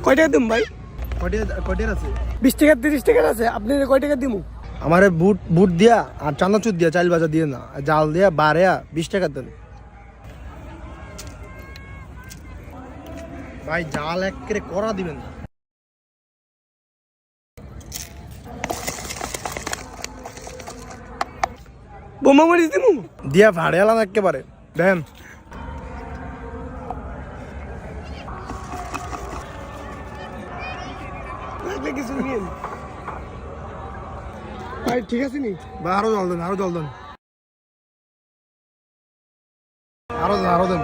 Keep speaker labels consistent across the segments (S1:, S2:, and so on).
S1: কয় টাকা দিম ভাই?
S2: কয়টার আছে?
S1: 20 টাকা 30 টাকার আছে, আপনি কয় টাকা দিমু?
S2: আমারে বুট বুট দিয়া আর চানাচুর দিয়া চাইল বাজা দিয়ে না, জাল দিয়া বাড়িয়া 20 টাকা দেন ভাই। জাল এক করে করা দিবেন না।
S1: বোমা মরিচ দিমু?
S2: দিয়া ভাড়িয়ালাম একেবারে দেন।
S1: লাগলে কিছু নিয়েন ভাই, ঠিক আছে নি?
S2: বা আরো জল দেন, আরো জল দেন, আরো দেন, আরো দেন।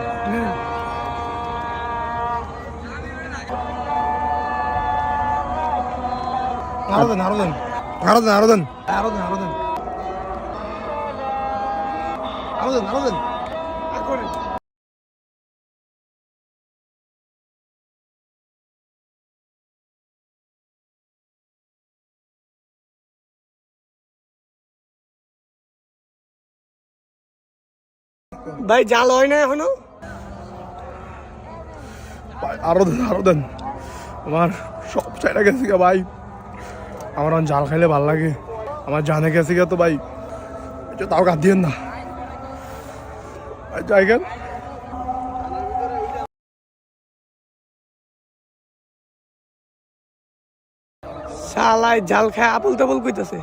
S2: আরো দেন, আরো দেন, আরো দেন, আরো দেন, আরো দেন, আরো দেন, আরো দেন, আরো দেন।
S1: আর করেন। ভাই জাল হয় না এখনো?
S2: ভাই আরো দেন, আরো দেন। আমার সব চাইটা গেছে গা ভাই। আমার জাল খাইলে ভাল লাগে, আমার জানে গেছে গা তো ভাই। তাও কাঁদ দিয়েন না জায়গা।
S1: শালায় জাল খায় আবল তাবল কইতাছে।